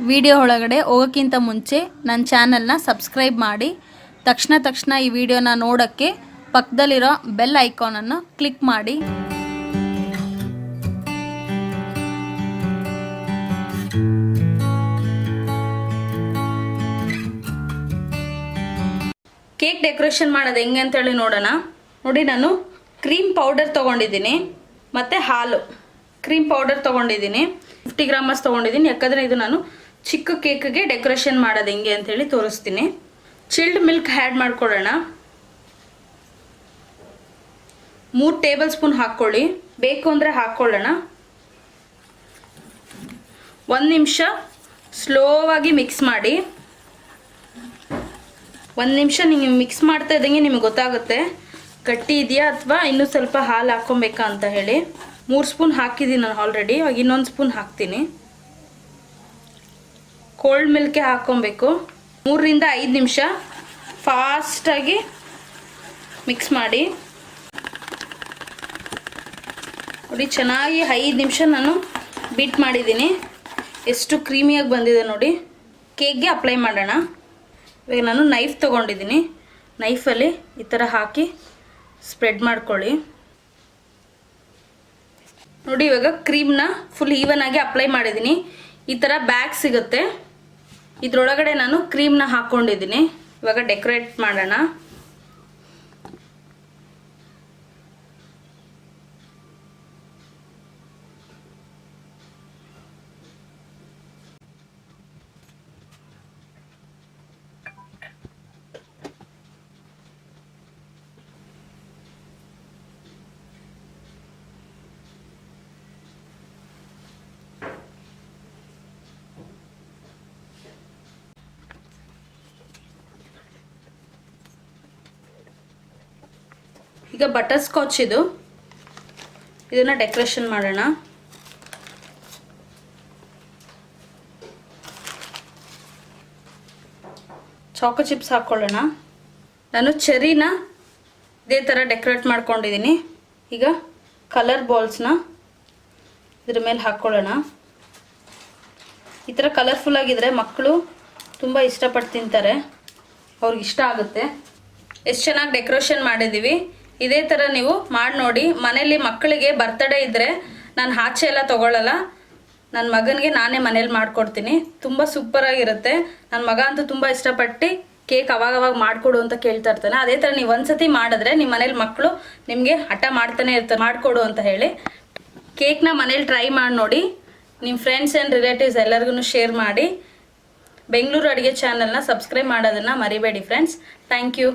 Video ಒಳಗಡೆ ಹೋಗೋಕ್ಕಿಂತ ಮುಂಚೆ ನನ್ನ ಚಾನಲ್ನ ಸಬ್ಸ್ಕ್ರೈಬ್ ಮಾಡಿ ತಕ್ಷಣ ಈ ವಿಡಿಯೋನ ನೋಡೋಕ್ಕೆ ಪಕ್ಕದಲ್ಲಿರೋ ಬೆಲ್ ಐಕಾನನ್ನು ಕ್ಲಿಕ್ ಮಾಡಿ. ಕೇಕ್ ಡೆಕೋರೇಷನ್ ಮಾಡೋದು ಹೆಂಗೆ ಅಂತೇಳಿ ನೋಡೋಣ. ನೋಡಿ, ನಾನು ಕ್ರೀಮ್ ಪೌಡರ್ ತೊಗೊಂಡಿದ್ದೀನಿ ಮತ್ತು ಹಾಲು. ಕ್ರೀಮ್ ಪೌಡರ್ ತೊಗೊಂಡಿದ್ದೀನಿ, 50 ಗ್ರಾಮಸ್ ತೊಗೊಂಡಿದ್ದೀನಿ. ಯಾಕಂದರೆ ಇದು ನಾನು ಚಿಕ್ಕ ಕೇಕ್ಗೆ ಡೆಕೋರೇಷನ್ ಮಾಡೋದು ಹೆಂಗೆ ಅಂತೇಳಿ ತೋರಿಸ್ತೀನಿ. ಚಿಲ್ಡ್ ಮಿಲ್ಕ್ ಆ್ಯಡ್ ಮಾಡ್ಕೊಳ್ಳೋಣ. 3 ಟೇಬಲ್ ಸ್ಪೂನ್ ಹಾಕ್ಕೊಳ್ಳಿ, ಬೇಕು ಅಂದರೆ ಹಾಕ್ಕೊಳ್ಳೋಣ. 1 ನಿಮಿಷ ಸ್ಲೋವಾಗಿ ಮಿಕ್ಸ್ ಮಾಡಿ. 1 ನಿಮಿಷ ನೀವು ಮಿಕ್ಸ್ ಮಾಡ್ತಾ ಇದ್ದಂಗೆ ನಿಮಗೆ ಗೊತ್ತಾಗುತ್ತೆ ಗಟ್ಟಿ ಇದೆಯಾ ಅಥವಾ ಇನ್ನೂ ಸ್ವಲ್ಪ ಹಾಲು ಹಾಕ್ಕೊಬೇಕಾ ಅಂತ ಹೇಳಿ. 3 ಸ್ಪೂನ್ ಹಾಕಿದ್ದೀನಿ ನಾನು ಆಲ್ರೆಡಿ. ಇವಾಗ ಇನ್ನೊಂದು ಸ್ಪೂನ್ ಹಾಕ್ತೀನಿ. ಕೋಲ್ಡ್ ಮಿಲ್ಕೆ ಹಾಕ್ಕೊಬೇಕು. 3 ರಿಂದ 5 ನಿಮಿಷ ಫಾಸ್ಟಾಗಿ ಮಿಕ್ಸ್ ಮಾಡಿ. ನೋಡಿ, ಚೆನ್ನಾಗಿ 5 ನಿಮಿಷ ನಾನು ಬೀಟ್ ಮಾಡಿದ್ದೀನಿ. ಎಷ್ಟು ಕ್ರೀಮಿಯಾಗಿ ಬಂದಿದೆ ನೋಡಿ. ಕೇಕ್ಗೆ ಅಪ್ಲೈ ಮಾಡೋಣ. ಇವಾಗ ನಾನು ನೈಫ್ ತೊಗೊಂಡಿದ್ದೀನಿ. ನೈಫಲ್ಲಿ ಈ ಥರ ಹಾಕಿ ಸ್ಪ್ರೆಡ್ ಮಾಡ್ಕೊಳ್ಳಿ. ನೋಡಿ, ಇವಾಗ ಕ್ರೀಮ್ನ ಫುಲ್ ಈವನ್ ಆಗಿ ಅಪ್ಲೈ ಮಾಡಿದ್ದೀನಿ. ಈ ಥರ ಬ್ಯಾಗ್ ಸಿಗುತ್ತೆ, ಇದ್ರೊಳಗಡೆ ನಾನು ಕ್ರೀಮ್ನ ಹಾಕ್ಕೊಂಡಿದ್ದೀನಿ. ಇವಾಗ ಡೆಕೋರೇಟ್ ಮಾಡೋಣ. ಈಗ ಬಟರ್ ಸ್ಕಾಚ್ ಇದನ್ನ ಡೆಕೋರೇಷನ್ ಮಾಡೋಣ. ಚಾಕೋ ಚಿಪ್ಸ್ ಹಾಕ್ಕೊಳ್ಳೋಣ. ನಾನು ಚೆರಿನ ಇದೇ ಥರ ಡೆಕೋರೇಟ್ ಮಾಡ್ಕೊಂಡಿದ್ದೀನಿ. ಈಗ ಕಲರ್ ಬಾಲ್ಸ್ನ ಇದ್ರ ಮೇಲೆ ಹಾಕ್ಕೊಳ್ಳೋಣ. ಈ ಥರ ಕಲರ್ಫುಲ್ ಆಗಿದ್ರೆ ಮಕ್ಕಳು ತುಂಬ ಇಷ್ಟಪಟ್ಟು ತಿಂತಾರೆ, ಅವ್ರಿಗೆ ಇಷ್ಟ ಆಗುತ್ತೆ. ಎಷ್ಟು ಚೆನ್ನಾಗಿ ಡೆಕೋರೇಷನ್ ಮಾಡಿದ್ದೀವಿ. ಇದೇ ಥರ ನೀವು ಮಾಡಿ ನೋಡಿ. ಮನೇಲಿ ಮಕ್ಕಳಿಗೆ ಬರ್ತಡೇ ಇದ್ದರೆ ನಾನು ಆಚೆ ಎಲ್ಲ ತೊಗೊಳ್ಳಲ್ಲ, ನನ್ನ ಮಗನಿಗೆ ನಾನೇ ಮನೇಲಿ ಮಾಡಿಕೊಡ್ತೀನಿ. ತುಂಬ ಸೂಪರಾಗಿರುತ್ತೆ. ನನ್ನ ಮಗ ಅಂತೂ ತುಂಬ ಇಷ್ಟಪಟ್ಟು ಕೇಕ್ ಅವಾಗವಾಗ ಮಾಡಿಕೊಡು ಅಂತ ಕೇಳ್ತಾ ಇರ್ತಾನೆ. ಅದೇ ಥರ ನೀವು ಒಂದ್ಸತಿ ಮಾಡಿದ್ರೆ ನಿಮ್ಮ ಮನೇಲಿ ಮಕ್ಕಳು ನಿಮಗೆ ಹಠ ಮಾಡ್ತಾನೆ ಇರ್ತಾರೆ ಮಾಡಿಕೊಡು ಅಂತ ಹೇಳಿ. ಕೇಕ್ನ ಮನೇಲಿ ಟ್ರೈ ಮಾಡಿ ನೋಡಿ. ನಿಮ್ಮ ಫ್ರೆಂಡ್ಸ್ ಆ್ಯಂಡ್ ರಿಲೇಟಿವ್ಸ್ ಎಲ್ಲರಿಗೂ ಶೇರ್ ಮಾಡಿ. ಬೆಂಗಳೂರು ಅಡುಗೆ ಚಾನಲ್ನ ಸಬ್ಸ್ಕ್ರೈಬ್ ಮಾಡೋದನ್ನು ಮರಿಬೇಡಿ ಫ್ರೆಂಡ್ಸ್. Thank you.